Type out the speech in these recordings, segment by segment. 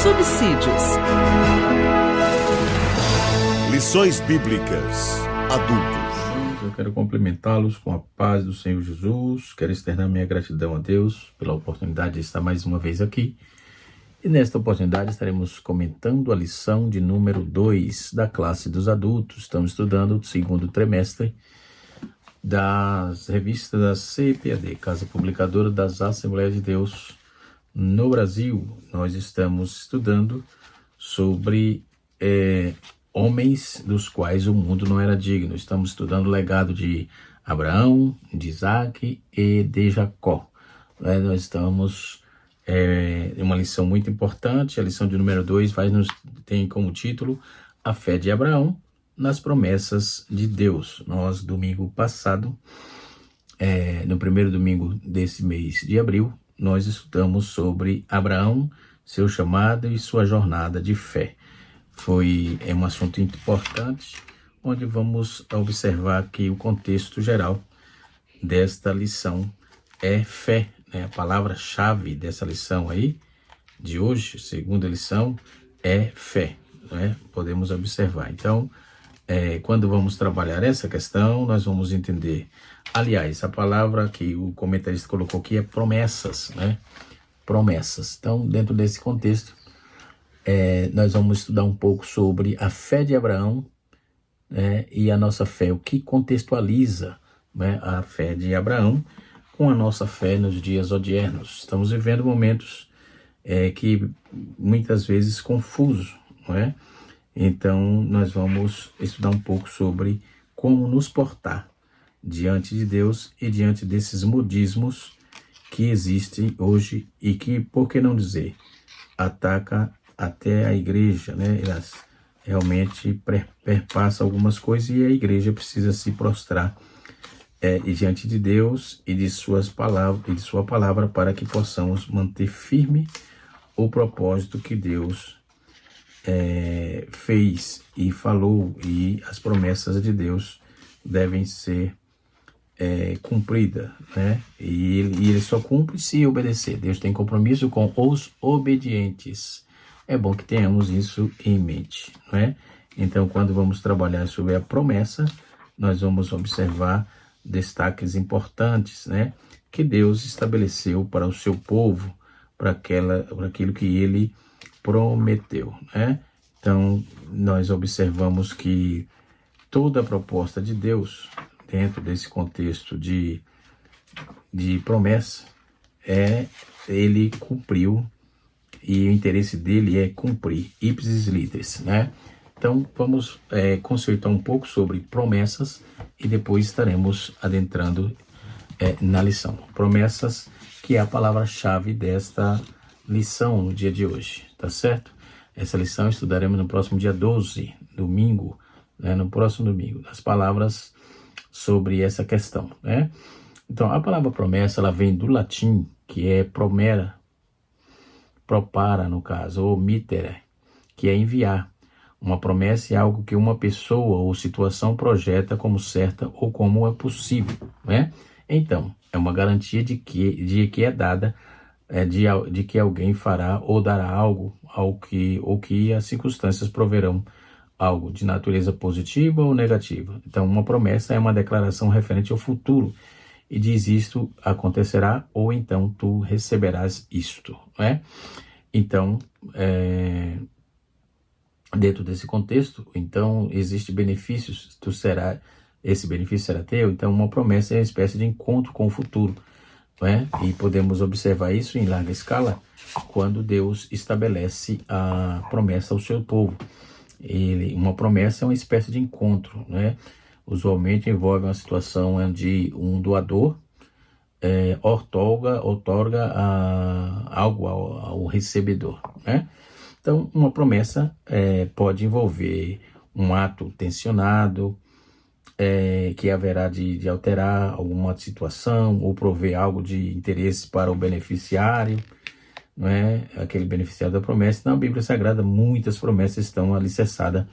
subsídios. Lições Bíblicas Adultos. Eu quero cumprimentá-los com a paz do Senhor Jesus. Quero externar minha gratidão a Deus pela oportunidade de estar mais uma vez aqui. E nesta oportunidade estaremos comentando a lição de número 2 da classe dos adultos. Estamos estudando o segundo trimestre das revistas da CPAD, Casa Publicadora das Assembleias de Deus no Brasil. Nós estamos estudando sobre homens dos quais o mundo não era digno. Estamos estudando o legado de Abraão, de Isaac e de Jacó. Nós estamos em uma lição muito importante. A lição de número 2 tem como título A Fé de Abraão nas Promessas de Deus. Nós, domingo passado, no primeiro domingo desse mês de abril, nós estudamos sobre Abraão, seu chamado e sua jornada de fé. É um assunto importante, onde vamos observar que o contexto geral desta lição é fé, né? A palavra-chave dessa lição aí, de hoje, segunda lição, é fé, né? Podemos observar. Então, quando vamos trabalhar essa questão, nós vamos entender. Aliás, a palavra que o comentarista colocou aqui é promessas, né? Promessas. Então, dentro desse contexto, nós vamos estudar um pouco sobre a fé de Abraão, né, e a nossa fé, o que contextualiza, né, a fé de Abraão com a nossa fé nos dias odiernos. Estamos vivendo momentos que muitas vezes confusos, não é? Então, nós vamos estudar um pouco sobre como nos portar diante de Deus e diante desses modismos que existem hoje e que, por que não dizer, ataca até a igreja, né? Elas realmente perpassam algumas coisas e a igreja precisa se prostrar diante de Deus e de sua palavra para que possamos manter firme o propósito que Deus fez e falou, e as promessas de Deus devem ser cumpridas, né? E ele só cumpre se obedecer. Deus tem compromisso com os obedientes. É bom que tenhamos isso em mente, não é? Então, quando vamos trabalhar sobre a promessa, nós vamos observar destaques importantes, né? Que Deus estabeleceu para o seu povo, para aquilo que ele prometeu, né? Então, nós observamos que toda a proposta de Deus, dentro desse contexto de promessa, ele cumpriu. E o interesse dele é cumprir, ipsis literis, né? Então, vamos consertar um pouco sobre promessas e depois estaremos adentrando na lição. Promessas, que é a palavra-chave desta lição no dia de hoje, tá certo? Essa lição estudaremos no próximo dia 12, domingo, né? No próximo domingo, as palavras sobre essa questão, né? Então, a palavra promessa, ela vem do latim, que é promera, propara, no caso, ou mittere, que é enviar. Uma promessa é algo que uma pessoa ou situação projeta como certa ou como é possível, né? Então, é uma garantia de que é dada, de que alguém fará ou dará algo, ou que as circunstâncias proverão algo de natureza positiva ou negativa. Então, uma promessa é uma declaração referente ao futuro e diz: isto acontecerá, ou então tu receberás isto, né? Então, dentro desse contexto, então, existe benefícios, esse benefício será teu. Então, uma promessa é uma espécie de encontro com o futuro, né? E podemos observar isso em larga escala quando Deus estabelece a promessa ao seu povo. Uma promessa é uma espécie de encontro, né? Usualmente envolve uma situação onde um doador outorga algo ao recebedor, né? Então, uma promessa pode envolver um ato tensionado, que haverá de alterar alguma situação ou prover algo de interesse para o beneficiário, não é? Aquele beneficiário da promessa. Na Bíblia Sagrada, muitas promessas estão alicerçadas,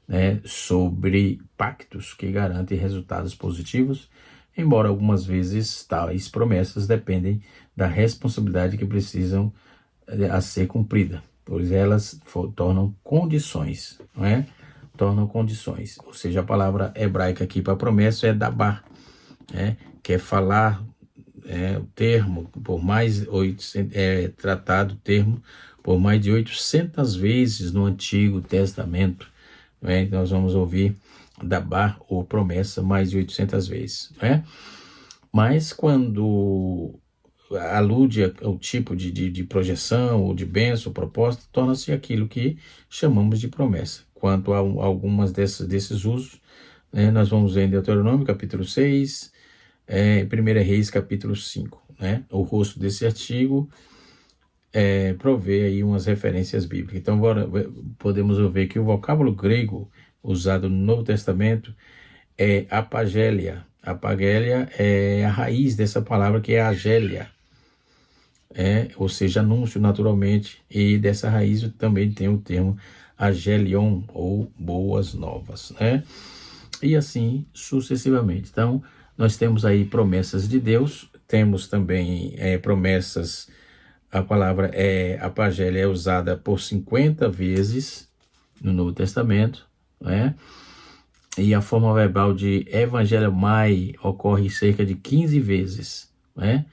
né, sobre pactos que garantem resultados positivos, embora algumas vezes tais promessas dependem da responsabilidade que precisam a ser cumprida, pois elas tornam condições, não é? Tornam condições. Ou seja, a palavra hebraica aqui para promessa é dabar, né? Que é falar, o termo, por mais 800, tratado o termo por mais de 800 vezes no Antigo Testamento, não é? Nós vamos ouvir dabar ou promessa mais de 800 vezes, não é? Mas quando alude ao tipo de projeção ou de bênção, proposta, torna-se aquilo que chamamos de promessa. Quanto a algumas desses usos, né, nós vamos ver em Deuteronômio, capítulo 6, 1 Reis, capítulo 5. Né? O rosto desse artigo provê aí umas referências bíblicas. Então, podemos ver que o vocábulo grego usado no Novo Testamento é apagélia. Apagélia é a raiz dessa palavra, que é agélia. Ou seja, anúncio naturalmente, e dessa raiz também tem o termo agelion, ou boas novas, né? E assim sucessivamente. Então, nós temos aí promessas de Deus, temos também promessas, a palavra apagélia é usada por 50 vezes no Novo Testamento, né? E a forma verbal de evangelomai ocorre cerca de 15 vezes, né?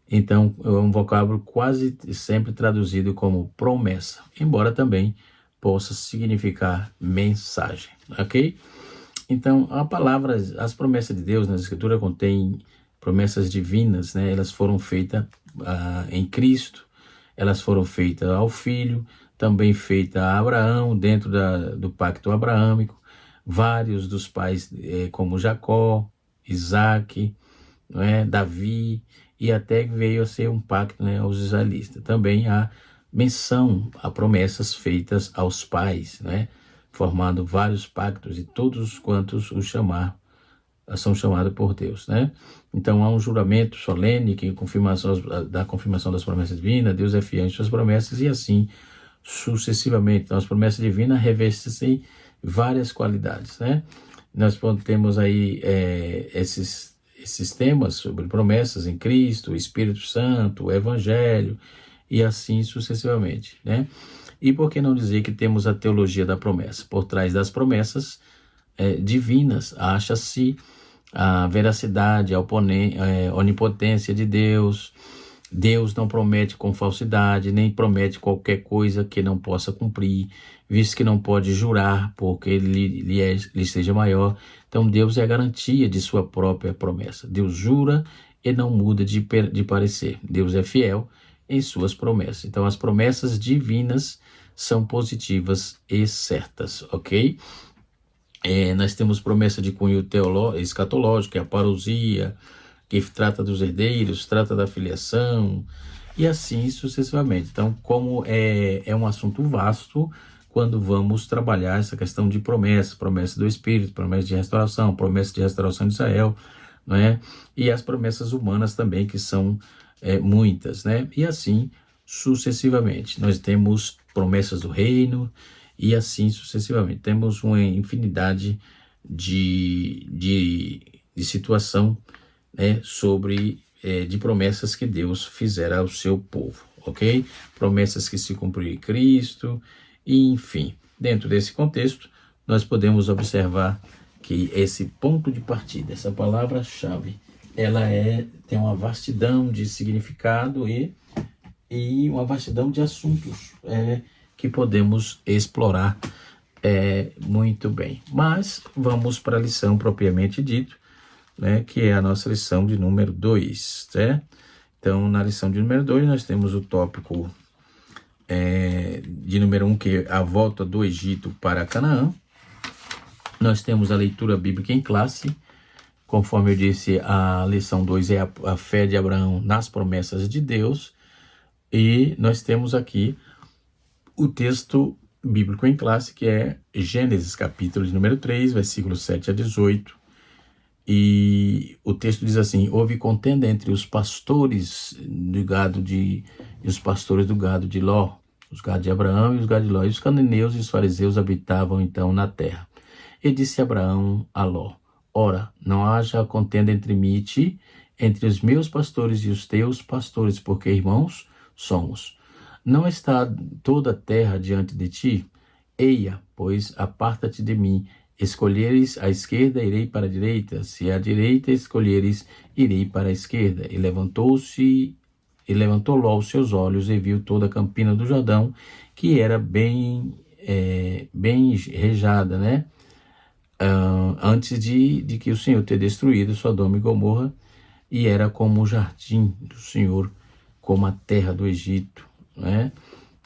Então, é um vocábulo quase sempre traduzido como promessa, embora também possa significar mensagem, ok? Então, as promessas de Deus na Escritura contêm promessas divinas, né? Elas foram feitas em Cristo, elas foram feitas ao Filho, também feitas a Abraão, dentro do pacto abraâmico, vários dos pais, como Jacó, Isaac, Davi, e até veio a ser um pacto, aos israelitas. Também há menção a promessas feitas aos pais, formando vários pactos, e todos quantos são chamados por Deus. Então há um juramento solene que da confirmação das promessas divinas. Deus é fiel em suas promessas, e assim sucessivamente. Então as promessas divinas revestem-se várias qualidades. Nós temos aí esses temas sobre promessas em Cristo, o Espírito Santo, o Evangelho, e assim sucessivamente, E por que não dizer que temos a teologia da promessa? Por trás das promessas divinas, acha-se a veracidade, a onipotência de Deus. Deus não promete com falsidade, nem promete qualquer coisa que não possa cumprir, visto que não pode jurar, porque ele lhe seja maior. Então Deus é a garantia de sua própria promessa. Deus jura e não muda de parecer. Deus é fiel em suas promessas. Então as promessas divinas são positivas e certas, ok? Nós temos promessa de cunho escatológico, que é a parousia, que trata dos herdeiros, trata da filiação, e assim sucessivamente. Então, como é um assunto vasto, quando vamos trabalhar essa questão de promessa do Espírito, promessa de restauração de Israel, e as promessas humanas também, que são muitas, e assim sucessivamente. Nós temos promessas do reino, e assim sucessivamente. Temos uma infinidade de situação, de promessas que Deus fizera ao seu povo, ok? Promessas que se cumpriram em Cristo, e enfim. Dentro desse contexto, nós podemos observar que esse ponto de partida, essa palavra-chave, ela tem uma vastidão de significado e uma vastidão de assuntos que podemos explorar muito bem. Mas vamos para a lição propriamente dito, que é a nossa lição de número 2, Então, na lição de número 2, nós temos o tópico de número 1, que é a volta do Egito para Canaã. Nós temos a leitura bíblica em classe. Conforme eu disse, a lição 2 é a fé de Abraão nas promessas de Deus. E nós temos aqui o texto bíblico em classe, que é Gênesis, capítulo de número 3, versículos 7 a 18. E o texto diz assim: houve contenda entre os pastores do gado e os pastores do gado de Ló, os gados de Abraão e os gados de Ló. E os cananeus e os fariseus habitavam então na terra. E disse Abraão a Ló: ora, não haja contenda entre mim e ti, entre os meus pastores e os teus pastores, porque irmãos somos. Não está toda a terra diante de ti? Eia, pois, aparta-te de mim. Escolheres a esquerda, irei para a direita. Se a direita escolheres, irei para a esquerda. E levantou Ló os seus olhos e viu toda a campina do Jordão, que era bem rejada, né? Antes de que o Senhor ter destruído Sodoma e Gomorra, e era como o jardim do Senhor, como a terra do Egito, né?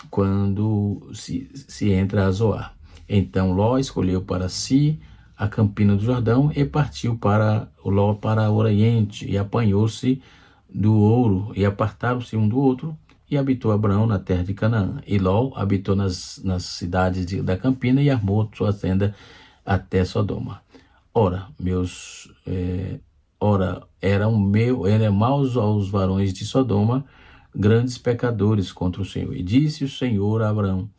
Quando se entra a Zoar. Então Ló escolheu para si a campina do Jordão e partiu para Ló para o oriente, e apanhou-se do ouro, e apartaram-se um do outro, e habitou Abraão na terra de Canaã. E Ló habitou nas cidades da campina e armou sua tenda até Sodoma. Ora, eram maus aos varões de Sodoma, grandes pecadores contra o Senhor. E disse o Senhor a Abraão,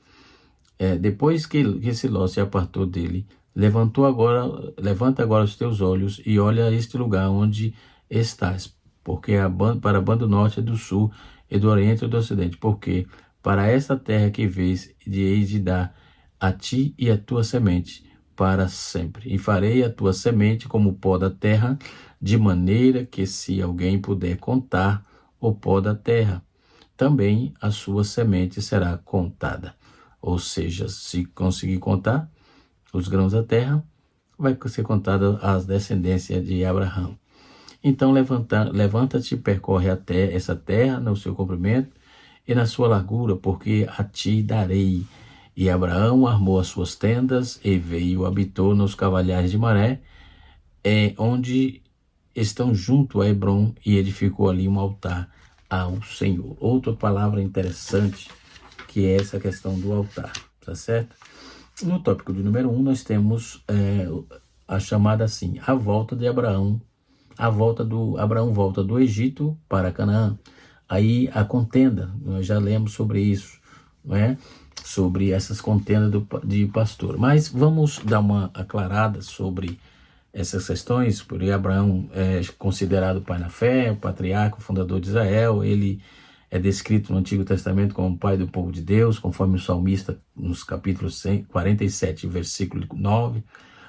depois que esse Ló se apartou dele, levanta agora os teus olhos e olha este lugar onde estás, porque para a banda do norte e do sul, e do oriente e do ocidente, porque para esta terra que vês, hei de dar a ti e a tua semente para sempre. E farei a tua semente como o pó da terra, de maneira que se alguém puder contar o pó da terra, também a sua semente será contada. Ou seja, se conseguir contar os grãos da terra, vai ser contada as descendências de Abraão. Então levanta-te e percorre até essa terra no seu comprimento e na sua largura, porque a ti darei. E Abraão armou as suas tendas e veio, habitou nos cavalhares de Maré, onde estão junto a Hebrom, e edificou ali um altar ao Senhor. Outra palavra interessante, que é essa questão do altar, tá certo? No tópico de número 1, nós temos a chamada assim, a volta de Abraão, Abraão volta do Egito para Canaã. Aí a contenda, nós já lemos sobre isso, não é? Sobre essas contendas de pastor. Mas vamos dar uma aclarada sobre essas questões, porque Abraão é considerado pai na fé, o patriarca, o fundador de Israel. Ele é descrito no Antigo Testamento como pai do povo de Deus, conforme o salmista nos capítulos 47, versículo 9,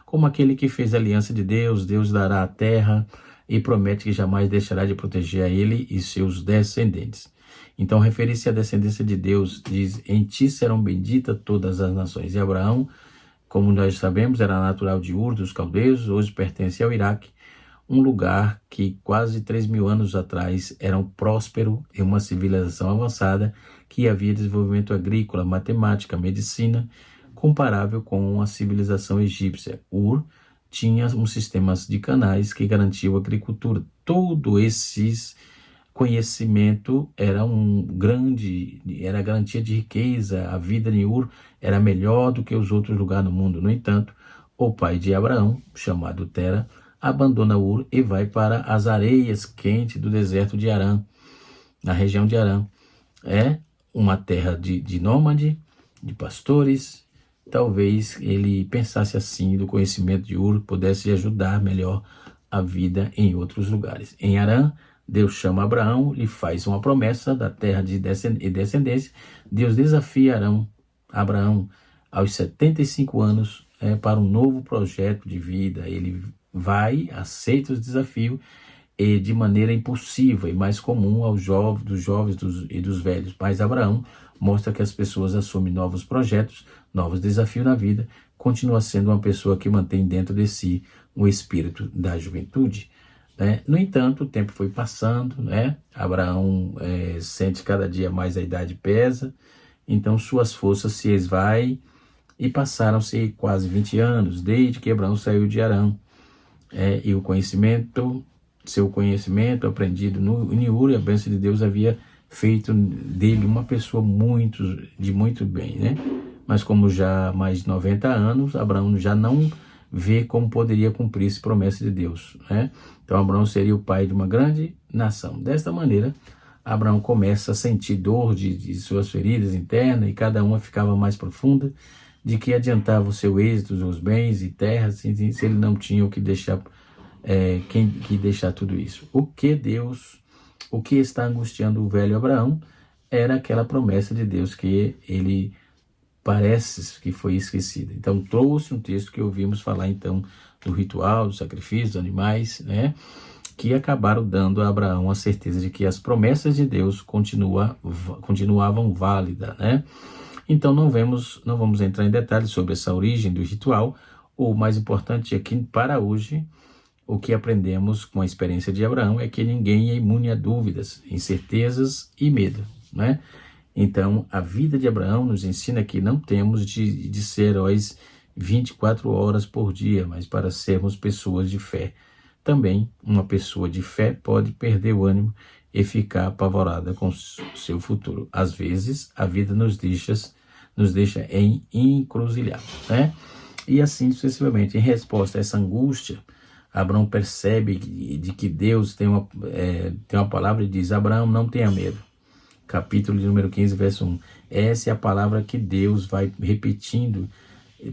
como aquele que fez a aliança de Deus. Deus dará a terra e promete que jamais deixará de proteger a ele e seus descendentes. Então, referir-se à descendência de Deus, diz, em ti serão benditas todas as nações. E Abraão, como nós sabemos, era natural de Ur, dos caldeus, hoje pertence ao Iraque, um lugar que quase 3.000 anos atrás era um próspero e uma civilização avançada, que havia desenvolvimento agrícola, matemática, medicina, comparável com a civilização egípcia. Ur tinha um sistema de canais que garantia a agricultura. Todo esse conhecimento era garantia de riqueza. A vida em Ur era melhor do que os outros lugares no mundo. No entanto, o pai de Abraão, chamado Tera, abandona Ur e vai para as areias quentes do deserto de Harã, na região de Harã. É uma terra de nômade, de pastores. Talvez ele pensasse assim, do conhecimento de Ur pudesse ajudar melhor a vida em outros lugares. Em Harã, Deus chama Abraão, lhe faz uma promessa da terra e descendência. Deus desafia Abraão aos 75 anos para um novo projeto de vida. Ele vai, aceita os desafios de maneira impulsiva e mais comum aos dos jovens e dos velhos. Mas Abraão mostra que as pessoas assumem novos projetos, novos desafios na vida, continua sendo uma pessoa que mantém dentro de si o espírito da juventude. No entanto, o tempo foi passando, Abraão sente cada dia mais a idade pesa, então suas forças se esvaem e passaram-se quase 20 anos, desde que Abraão saiu de Harã. E seu conhecimento aprendido em Ur, a bênção de Deus havia feito dele uma pessoa de muito bem, Mas como já há mais de 90 anos, Abraão já não vê como poderia cumprir essa promessa de Deus, Então Abraão seria o pai de uma grande nação. Desta maneira, Abraão começa a sentir dor de suas feridas internas, e cada uma ficava mais profunda. De que adiantava o seu êxito, os bens e terras, se ele não tinha o que deixar, deixar tudo isso? O que está angustiando o velho Abraão era aquela promessa de Deus que ele parece que foi esquecida. Então trouxe um texto que ouvimos falar então do ritual, do sacrifício dos animais, né? Que acabaram dando a Abraão a certeza de que as promessas de Deus continuavam válidas, né? Então não vamos entrar em detalhes sobre essa origem do ritual. O mais importante é que para hoje o que aprendemos com a experiência de Abraão é que ninguém é imune a dúvidas, incertezas e medo, né? Então, a vida de Abraão nos ensina que não temos de ser heróis 24 horas por dia, mas para sermos pessoas de fé. Também, uma pessoa de fé pode perder o ânimo e ficar apavorada com o seu futuro. Às vezes, a vida nos deixa em encruzilhada, né? E assim sucessivamente. Em resposta a essa angústia, Abraão percebe de que Deus tem uma palavra e diz: Abraão, não tenha medo. Capítulo de número 15, verso 1. Essa é a palavra que Deus vai repetindo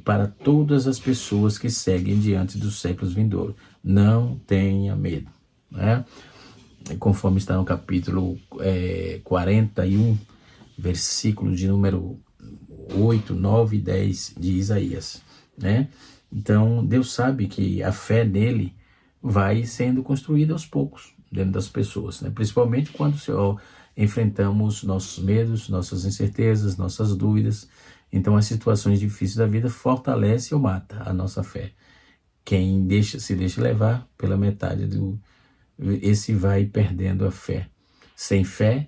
para todas as pessoas que seguem diante dos séculos vindouros. Não tenha medo, né? Conforme está no capítulo 41, versículo de número 8, 9 e 10 de Isaías, né? Então, Deus sabe que a fé nele vai sendo construída aos poucos dentro das pessoas, né? Principalmente quando enfrentamos nossos medos, nossas incertezas, nossas dúvidas. Então, as situações difíceis da vida fortalecem ou matam a nossa fé. Quem se deixa levar pela metade esse vai perdendo a fé. Sem fé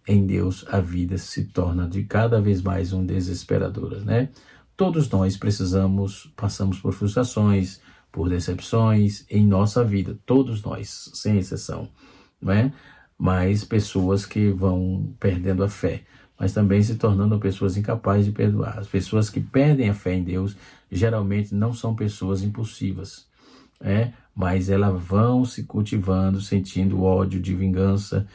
em Deus, a vida se torna de cada vez mais desesperadora, né? Todos nós passamos por frustrações, por decepções em nossa vida. Todos nós, sem exceção, não é? Mas pessoas que vão perdendo a fé, mas também se tornando pessoas incapazes de perdoar. As pessoas que perdem a fé em Deus geralmente não são pessoas impulsivas, mas elas vão se cultivando, sentindo ódio de vingança,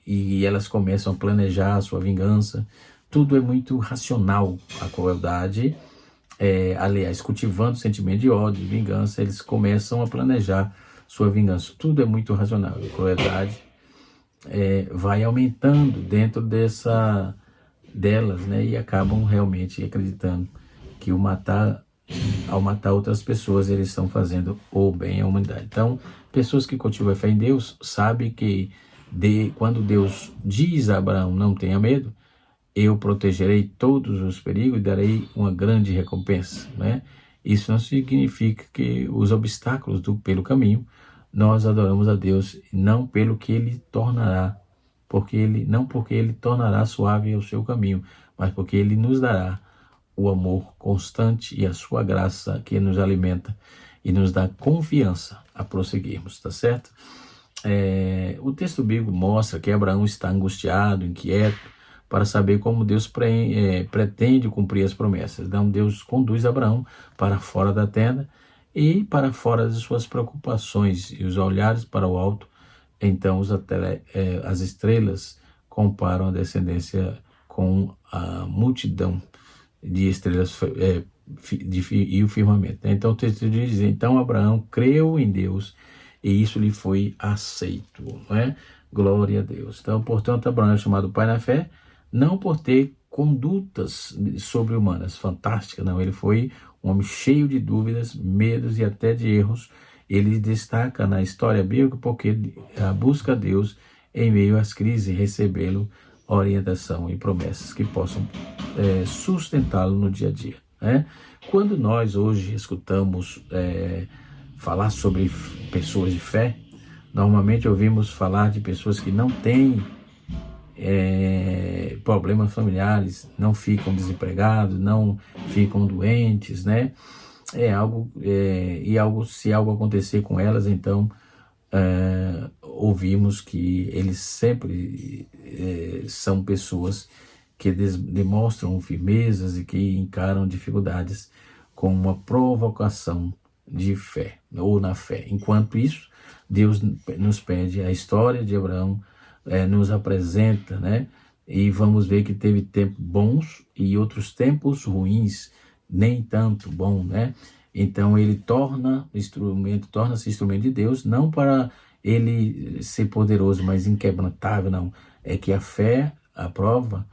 e elas começam a planejar a sua vingança. Tudo é muito racional. A crueldade, aliás, cultivando o sentimento de ódio, de vingança, eles começam a planejar sua vingança. Tudo é muito racional. A crueldade vai aumentando dentro delas, né? E acabam realmente acreditando que ao matar outras pessoas, eles estão fazendo o bem à humanidade. Então, pessoas que cultivam a fé em Deus sabem que quando Deus diz a Abraão: não tenha medo, eu protegerei todos os perigos e darei uma grande recompensa, né? Isso não significa que os obstáculos pelo caminho, nós adoramos a Deus não pelo que Ele tornará, porque Ele tornará suave o seu caminho, mas porque Ele nos dará o amor constante e a sua graça que nos alimenta e nos dá confiança a prosseguirmos, tá certo? O texto bíblico mostra que Abraão está angustiado, inquieto, para saber como Deus pretende cumprir as promessas. Então Deus conduz Abraão para fora da tenda e para fora de suas preocupações, e os olhares para o alto. Então as estrelas comparam a descendência com a multidão de estrelas e o firmamento. Então o texto diz: então Abraão creu em Deus e isso lhe foi aceito, não é? Glória a Deus. Então, portanto, Abraão é chamado pai na fé, não por ter condutas sobre-humanas fantásticas, não. Ele foi um homem cheio de dúvidas, medos e até de erros. Ele destaca na história bíblica porque busca a Deus em meio às crises e recebê-lo orientação e promessas que possam sustentá-lo no dia a dia, né? Quando nós hoje escutamos falar sobre pessoas de fé, normalmente ouvimos falar de pessoas que não têm problemas familiares, não ficam desempregados, não ficam doentes, né? Se algo acontecer com elas, então ouvimos que eles sempre são pessoas que demonstram firmezas e que encaram dificuldades com uma provocação de fé, ou na fé. Enquanto isso, Deus nos pede a história de Abraão, nos apresenta, né? E vamos ver que teve tempos bons e outros tempos ruins, nem tanto bom, né? Então ele torna-se instrumento de Deus, não para ele ser poderoso, mas inquebrantável, não. É que a fé, a prova,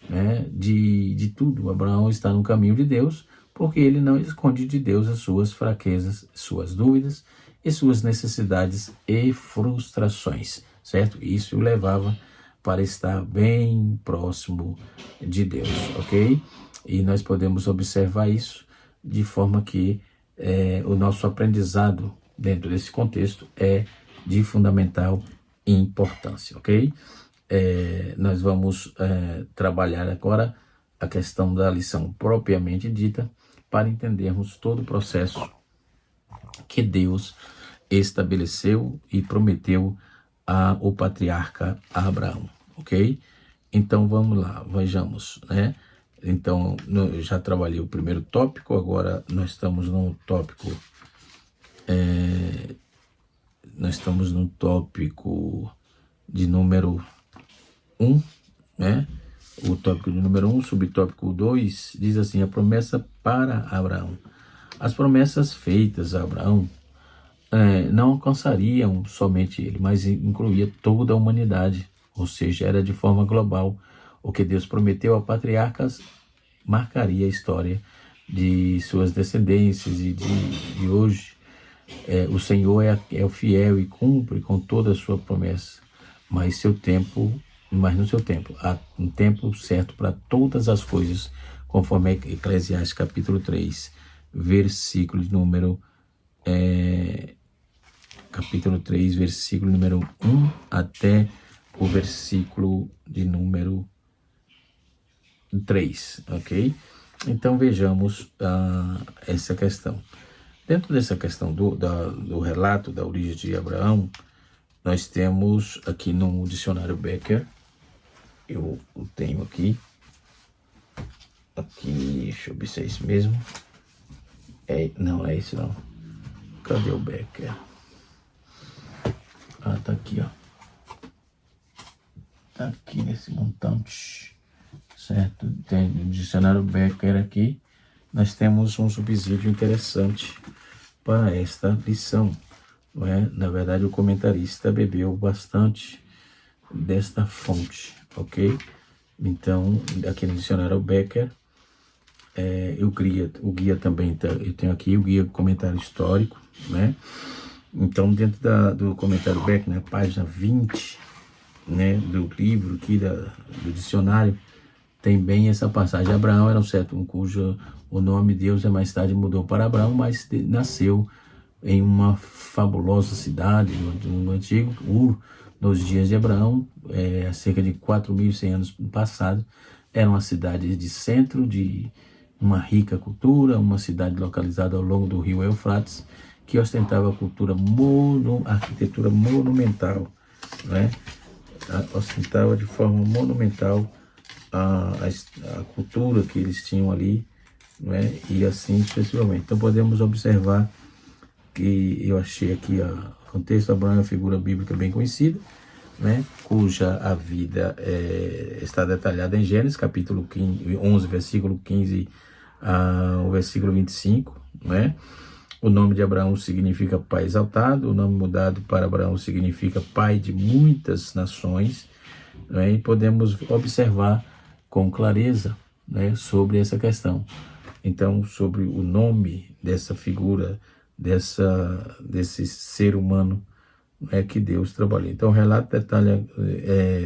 né, de tudo. Abraão está no caminho de Deus, porque ele não esconde de Deus as suas fraquezas, suas dúvidas e suas necessidades e frustrações, certo? Isso o levava para estar bem próximo de Deus, ok? E nós podemos observar isso de forma que o nosso aprendizado dentro desse contexto é de fundamental importância, ok? Nós vamos trabalhar agora a questão da lição propriamente dita para entendermos todo o processo que Deus estabeleceu e prometeu ao patriarca Abraão, ok? Então vamos lá, vejamos, né? Então eu já trabalhei o primeiro tópico, agora nós estamos no tópico de número 1, né? O tópico de número 1, subtópico 2, diz assim: a promessa para Abraão. As promessas feitas a Abraão não alcançariam somente ele, mas incluía toda a humanidade, ou seja, era de forma global. O que Deus prometeu a patriarcas marcaria a história de suas descendências e de hoje. O Senhor é o fiel e cumpre com toda a sua promessa, mas no seu tempo, há um tempo certo para todas as coisas, conforme Eclesiastes capítulo 3, versículo número capítulo 3, versículo número 1 até o versículo de número 3, ok? Então vejamos essa questão. Dentro dessa questão do relato da origem de Abraão, nós temos aqui no dicionário Becker, eu o tenho aqui, deixa eu ver se é isso mesmo. Não é isso não. Cadê o Becker? Tá aqui, ó. Tá aqui nesse montante, certo? Tem o dicionário Becker aqui. Nós temos um subsídio interessante para esta lição, não é? Na verdade, o comentarista bebeu bastante desta fonte, ok? Então, aqui no dicionário Becker, o guia também, eu tenho aqui o guia comentário histórico, né? Então, dentro do comentário Becker, na página 20, né, do livro aqui, do dicionário, tem bem essa passagem. Abraão era um certo cujo o nome de Deus mais tarde mudou para Abraão, mas nasceu em uma fabulosa cidade no antigo Ur, nos dias de Abraão, há cerca de 4.100 anos passado. Era uma cidade de centro de uma rica cultura, uma cidade localizada ao longo do rio Eufrates, que ostentava a arquitetura monumental, né? Ostentava de forma monumental a cultura que eles tinham ali, né? E assim sucessivamente. Então podemos observar que eu achei aqui o contexto. Abraão é uma figura bíblica bem conhecida, né? Cuja a vida está detalhada em Gênesis capítulo 11, versículo 15 ao versículo 25, né? O nome de Abraão significa pai exaltado, o nome mudado para Abraão significa pai de muitas nações, né? E podemos observar com clareza, né, sobre essa questão. Então, sobre o nome dessa figura, desse ser humano, que Deus trabalhou. Então, o relato detalha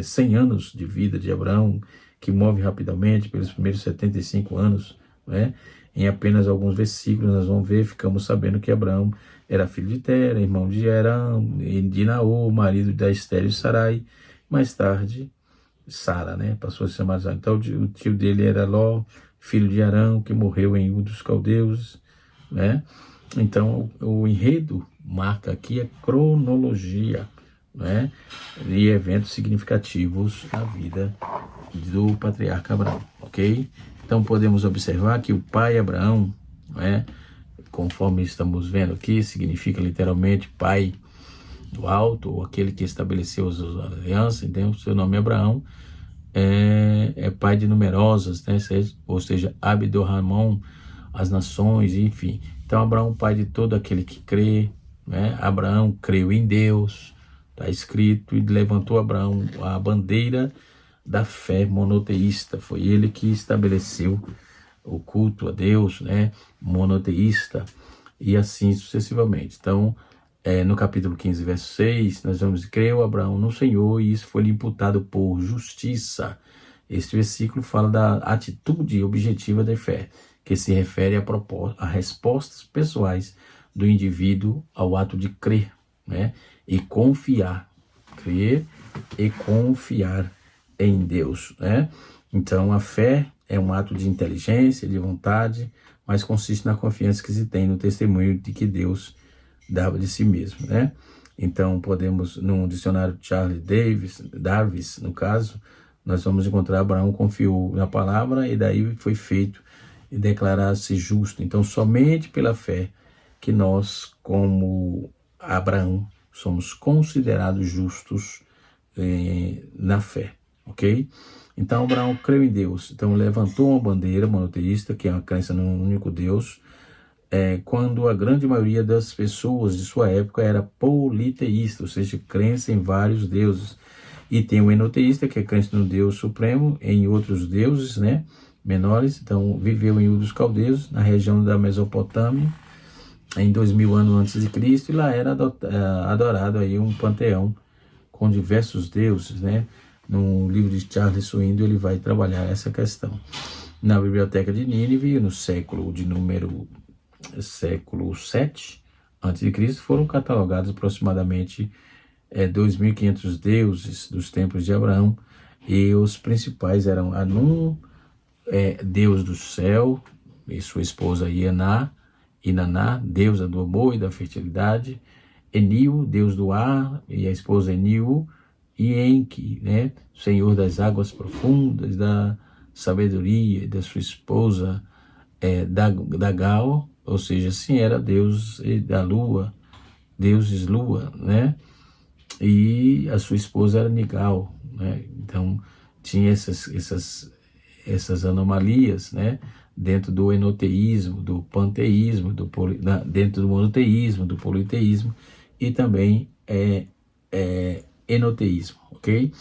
100 anos de vida de Abraão, que move rapidamente pelos primeiros 75 anos, né? Em apenas alguns versículos nós vamos ver, ficamos sabendo que Abraão era filho de Tera, irmão de Arão, de Naor, marido da Estéril e Sarai, mais tarde Sara, né? Passou a se chamar Sara. Então o tio dele era Ló, filho de Arão, que morreu em Ur dos Caldeus, né? Então o enredo marca aqui a cronologia, né, de eventos significativos na vida do patriarca Abraão, ok? Então podemos observar que o pai Abraão, né, conforme estamos vendo aqui, significa literalmente pai do alto, ou aquele que estabeleceu as alianças. Então seu nome é Abraão, é pai de numerosas, né, ou seja, Abdorramon, as nações, enfim. Então Abraão, pai de todo aquele que crê, né? Abraão creu em Deus, Está escrito, e levantou Abraão a bandeira da fé monoteísta. Foi ele que estabeleceu o culto a Deus, né, monoteísta, e assim sucessivamente. Então, no capítulo 15, verso 6, nós vamos dizer, creu Abraão no Senhor e isso foi-lhe imputado por justiça. Este versículo fala da atitude objetiva da fé, que se refere a respostas pessoais do indivíduo ao ato de crer, né, e confiar. Crer e confiar em Deus, né? Então, a fé é um ato de inteligência, de vontade, mas consiste na confiança que se tem no testemunho de que Deus dava de si mesmo, né? Então, podemos, no dicionário Charles Davis, no caso, nós vamos encontrar Abraão confiou na palavra e daí foi feito e declarar-se justo. Então, somente pela fé que nós, como Abraão, somos considerados justos na fé, ok? Então, Abraão creu em Deus. Então, levantou uma bandeira monoteísta, que é a crença num único Deus, quando a grande maioria das pessoas de sua época era politeísta, ou seja, crença em vários deuses. E tem o enoteísta, que é crença no Deus Supremo, em outros deuses, né, menores. Então, viveu em Ur dos Caldeus, na região da Mesopotâmia, em 2000 anos antes de Cristo, e lá era adorado aí um panteão com diversos deuses, né? No livro de Charles Swindoll ele vai trabalhar essa questão. Na biblioteca de Nínive, no século 7 a.C., foram catalogados aproximadamente 2.500 deuses dos tempos de Abraão, e os principais eram Anum, deus do céu, e sua esposa Inaná, deusa do amor e da fertilidade, Enil, deus do ar, e a esposa Enil, e Enki, né, senhor das águas profundas, da sabedoria, e da sua esposa Dagal, ou seja, assim era deus da lua, deuses lua, né, e a sua esposa era Nigal, né, então tinha essas anomalias, né, dentro do enoteísmo, do panteísmo, dentro do monoteísmo, do politeísmo, e também enoteísmo, ok?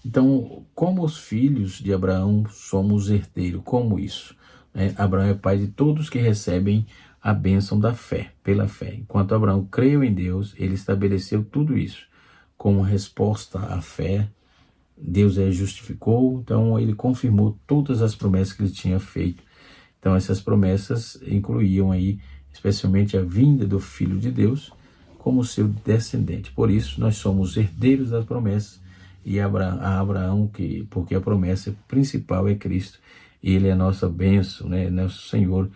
Então, como os filhos de Abraão, somos herdeiros. Como isso? Abraão é pai de todos que recebem a bênção da fé, pela fé. Enquanto Abraão creu em Deus, ele estabeleceu tudo isso como resposta à fé. Deus justificou, então ele confirmou todas as promessas que ele tinha feito. Então, essas promessas incluíam aí, especialmente a vinda do Filho de Deus como seu descendente. Por isso, nós somos herdeiros das promessas, e a Abraão, porque a promessa principal é Cristo, e ele é a nossa bênção, né, nosso Senhor.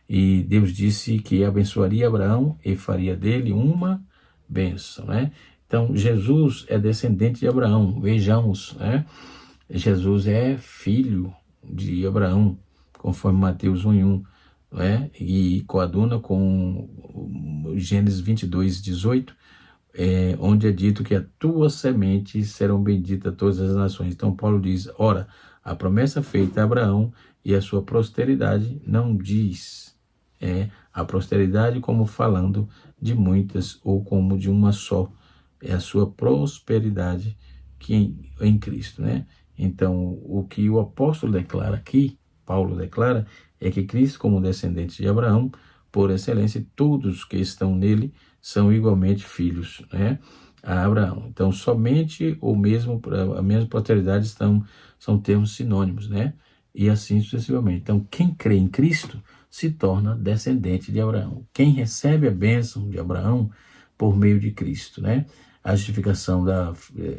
E Deus disse que abençoaria Abraão e faria dele uma bênção, né? Então, Jesus é descendente de Abraão. Vejamos, né? Jesus é filho de Abraão, conforme Mateus 1:1, né? E coaduna com Gênesis 22:18, onde é dito que a tua semente serão benditas todas as nações. Então Paulo diz, ora, a promessa feita a Abraão e a sua posteridade não diz a posteridade como falando de muitas ou como de uma só, é a sua prosperidade que em Cristo, né? Então, o que o apóstolo declara aqui, Paulo declara, é que Cristo, como descendente de Abraão, por excelência, todos que estão nele são igualmente filhos, né, a Abraão. Então, somente a mesma posteridade são termos sinônimos, né? E assim sucessivamente. Então, quem crê em Cristo se torna descendente de Abraão. Quem recebe a bênção de Abraão por meio de Cristo, né? A justificação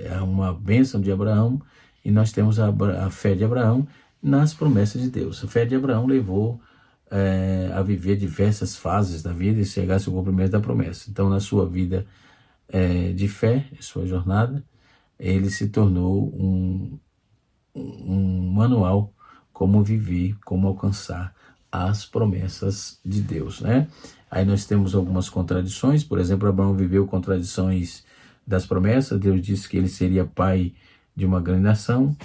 é uma bênção de Abraão, e nós temos a fé de Abraão nas promessas de Deus. A fé de Abraão levou a viver diversas fases da vida e chegar ao cumprimento da promessa. Então, na sua vida de fé, sua jornada, ele se tornou um manual como viver, como alcançar as promessas de Deus, né? Aí nós temos algumas contradições. Por exemplo, Abraão viveu contradições das promessas. Deus disse que ele seria pai de uma grande nação,